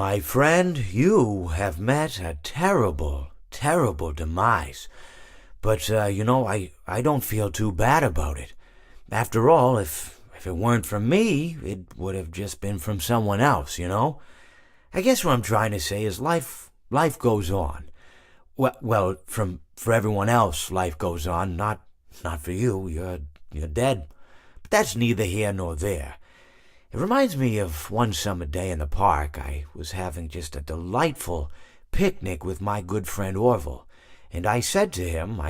My friend, you have met a terrible, terrible demise. But, I don't feel too bad about it. After all, if it weren't from me, it would have just been from someone else, you know? I guess what I'm trying to say is life goes on. Well, for everyone else, life goes on, not for you. You're dead. But that's neither here nor there. It reminds me of one summer day in the park. I was having just a delightful picnic with my good friend Orville. And I said to him,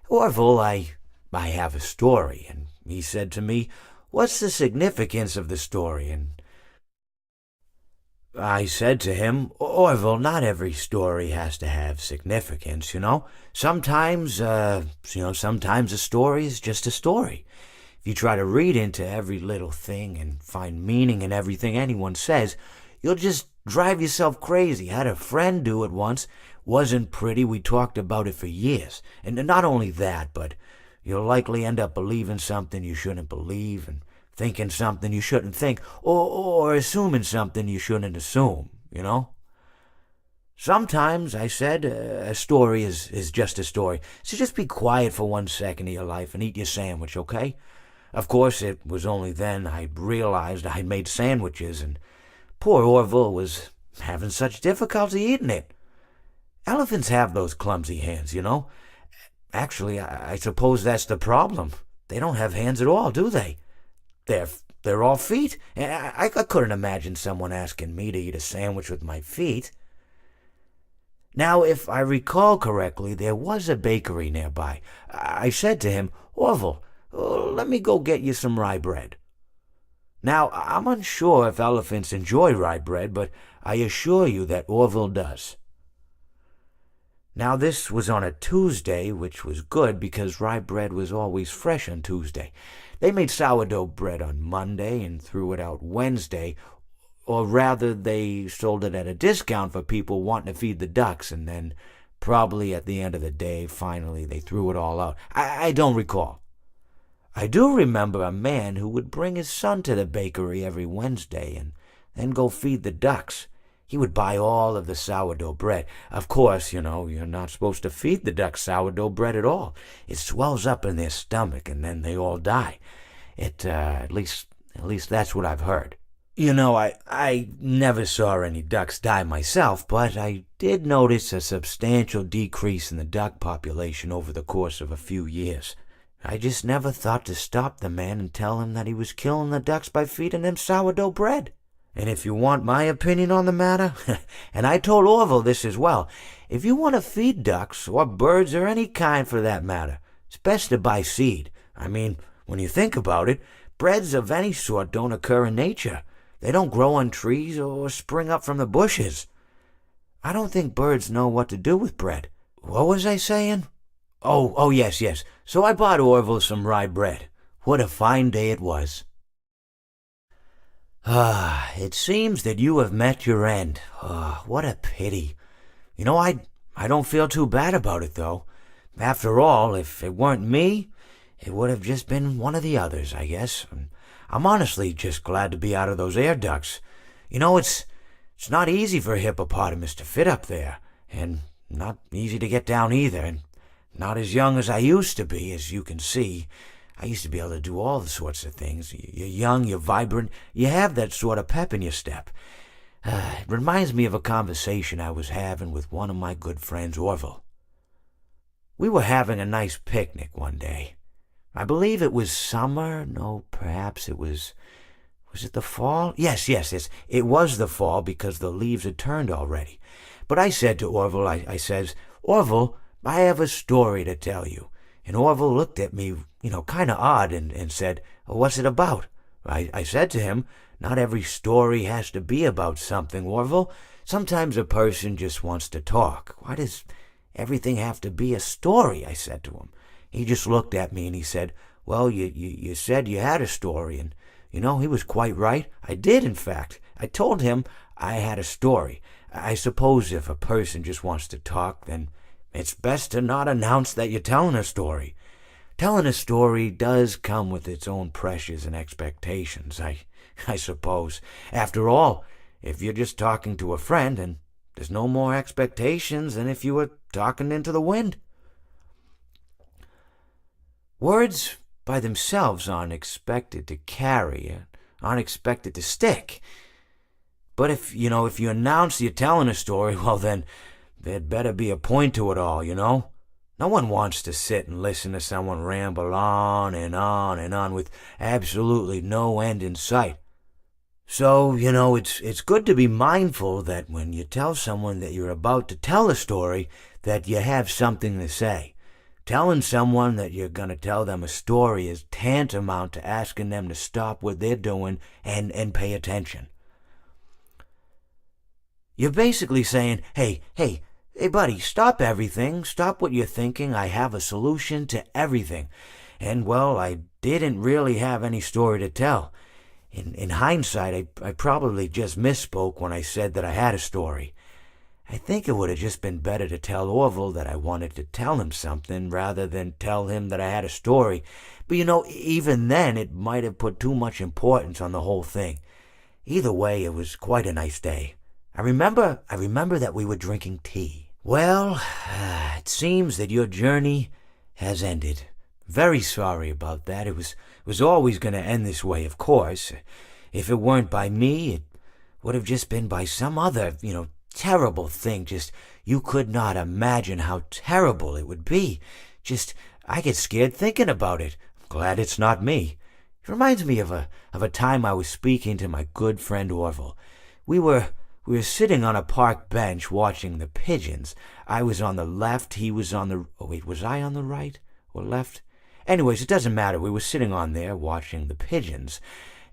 Orville, I have a story. And he said to me, what's the significance of the story? And I said to him, Orville, not every story has to have significance, you know? Sometimes a story is just a story. If you try to read into every little thing and find meaning in everything anyone says, you'll just drive yourself crazy. I had a friend do it once. Wasn't pretty. We talked about it for years. And not only that, but you'll likely end up believing something you shouldn't believe and thinking something you shouldn't think, or assuming something you shouldn't assume, you know? Sometimes, I said, a story is just a story. So just be quiet for 1 second of your life and eat your sandwich, okay? Of course, it was only then I realized I'd made sandwiches, and poor Orville was having such difficulty eating it. Elephants have those clumsy hands, you know? Actually, I suppose that's the problem. They don't have hands at all, do they? They're all feet. I couldn't imagine someone asking me to eat a sandwich with my feet. Now, if I recall correctly, there was a bakery nearby. I said to him, Orville, let me go get you some rye bread. Now, I'm unsure if elephants enjoy rye bread, but I assure you that Orville does. Now, this was on a Tuesday, which was good because rye bread was always fresh on Tuesday. They made sourdough bread on Monday and threw it out Wednesday, or rather they sold it at a discount for people wanting to feed the ducks, and then probably at the end of the day, finally they threw it all out. I don't recall. I do remember a man who would bring his son to the bakery every Wednesday and then go feed the ducks. He would buy all of the sourdough bread. Of course, you're not supposed to feed the ducks sourdough bread at all. It swells up in their stomach and then they all die. At least that's what I've heard. I never saw any ducks die myself, but I did notice a substantial decrease in the duck population over the course of a few years. I just never thought to stop the man and tell him that he was killing the ducks by feeding them sourdough bread. And if you want my opinion on the matter, and I told Orville this as well, if you want to feed ducks, or birds, or any kind for that matter, it's best to buy seed. I mean, when you think about it, breads of any sort don't occur in nature. They don't grow on trees or spring up from the bushes. I don't think birds know what to do with bread. What was I saying? Oh, yes. So I bought Orville some rye bread. What a fine day it was. It seems that you have met your end. What a pity. I don't feel too bad about it, though. After all, if it weren't me, it would have just been one of the others, I guess. I'm honestly just glad to be out of those air ducts. It's not easy for a hippopotamus to fit up there, and not easy to get down either, and not as young as I used to be, as you can see. I used to be able to do all the sorts of things. You're young, you're vibrant, you have that sort of pep in your step. It reminds me of a conversation I was having with one of my good friends, Orville. We were having a nice picnic one day. I believe it was summer. No, perhaps it was... Was it the fall? Yes, it was the fall because the leaves had turned already. But I said to Orville, I says, Orville, I have a story to tell you. And Orville looked at me, kind of odd and said, what's it about? I said to him, not every story has to be about something, Orville. Sometimes a person just wants to talk. Why does everything have to be a story? I said to him. He just looked at me and he said, well, you said you had a story. And, he was quite right. I did, in fact. I told him I had a story. I suppose if a person just wants to talk, then it's best to not announce that you're telling a story. Telling a story does come with its own pressures and expectations, I suppose. After all, if you're just talking to a friend and there's no more expectations than if you were talking into the wind. Words by themselves aren't expected to carry, aren't expected to stick. But if you announce you're telling a story, well then, there'd better be a point to it all, No one wants to sit and listen to someone ramble on and on and on with absolutely no end in sight. So, it's good to be mindful that when you tell someone that you're about to tell a story, that you have something to say. Telling someone that you're going to tell them a story is tantamount to asking them to stop what they're doing and pay attention. You're basically saying, hey, buddy, stop everything. Stop what you're thinking. I have a solution to everything. And, well, I didn't really have any story to tell. In hindsight, I probably just misspoke when I said that I had a story. I think it would have just been better to tell Orville that I wanted to tell him something rather than tell him that I had a story. But even then, it might have put too much importance on the whole thing. Either way, it was quite a nice day. I remember that we were drinking tea. Well, it seems that your journey has ended. Very sorry about that. It was always going to end this way, of course. If it weren't by me, it would have just been by some other, terrible thing. Just, you could not imagine how terrible it would be. Just, I get scared thinking about it. I'm glad it's not me. It reminds me of a time I was speaking to my good friend Orville. We were sitting on a park bench watching the pigeons. I was on the left, he was on the... Oh, wait, was I on the right or left? Anyways, it doesn't matter. We were sitting on there watching the pigeons.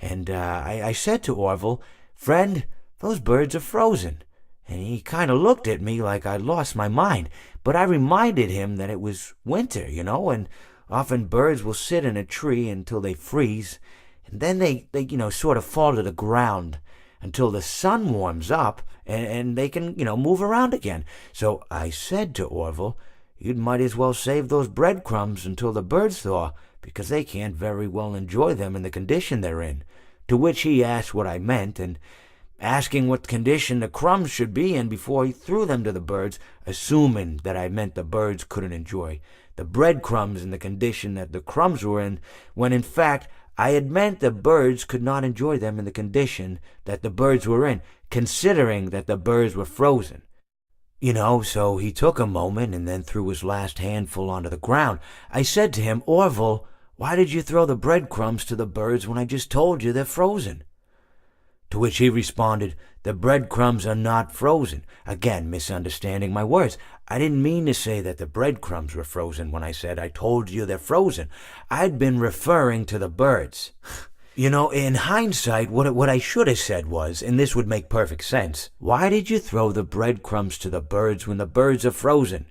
And I said to Orville, "Friend, those birds are frozen." And he kind of looked at me like I'd lost my mind. But I reminded him that it was winter, and often birds will sit in a tree until they freeze. And then they sort of fall to the ground until the sun warms up and they can, move around again. So I said to Orville, "You might as well save those breadcrumbs until the birds thaw, because they can't very well enjoy them in the condition they're in." To which he asked what I meant, and asking what condition the crumbs should be in before he threw them to the birds, assuming that I meant the birds couldn't enjoy the breadcrumbs in the condition that the crumbs were in, when in fact I had meant the birds could not enjoy them in the condition that the birds were in, considering that the birds were frozen. So he took a moment and then threw his last handful onto the ground. I said to him, "Orville, why did you throw the breadcrumbs to the birds when I just told you they're frozen?" To which he responded, "The breadcrumbs are not frozen." Again, misunderstanding my words. I didn't mean to say that the breadcrumbs were frozen when I said I told you they're frozen. I'd been referring to the birds. In hindsight, what I should have said was, and this would make perfect sense, "Why did you throw the breadcrumbs to the birds when the birds are frozen?"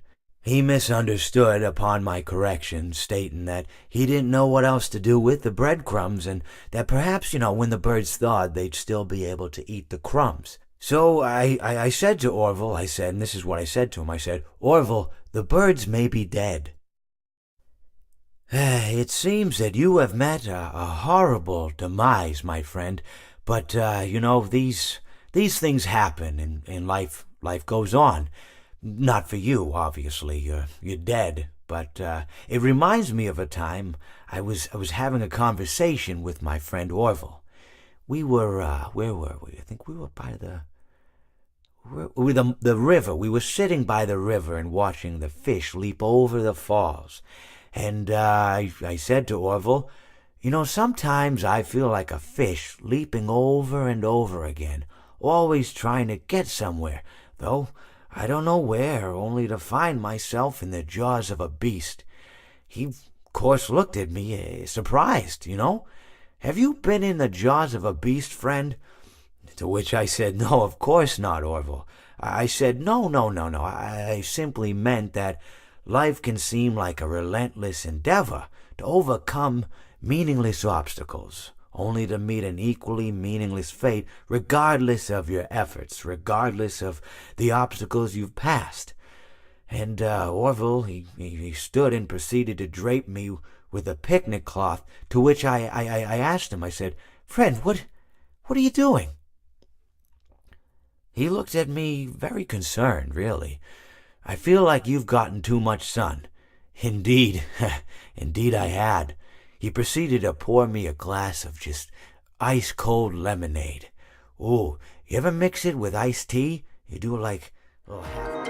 He misunderstood upon my correction, stating that he didn't know what else to do with the breadcrumbs, and that perhaps, when the birds thawed, they'd still be able to eat the crumbs. So I said to Orville, and this is what I said to him, I said, "Orville, the birds may be dead." It seems that you have met a horrible demise, my friend, but, these things happen, and life goes on. Not for you, obviously. You're dead. But it reminds me of a time I was having a conversation with my friend Orville. We were where were we? I think we were by the river. We were sitting by the river and watching the fish leap over the falls. And I said to Orville, sometimes I feel like a fish leaping over and over again, always trying to get somewhere, though I don't know where, only to find myself in the jaws of a beast. He, of course, looked at me, surprised, "Have you been in the jaws of a beast, friend?" To which I said, "No, of course not, Orville." I said, No. I simply meant that life can seem like a relentless endeavor to overcome meaningless obstacles, only to meet an equally meaningless fate, regardless of your efforts, regardless of the obstacles you've passed. And Orville, he stood and proceeded to drape me with a picnic cloth, to which I asked him, I said, "Friend, what are you doing?" He looked at me very concerned, really. I feel like you've gotten too much sun. Indeed, indeed I had. He proceeded to pour me a glass of just ice-cold lemonade. Ooh, you ever mix it with iced tea? You do like a little half...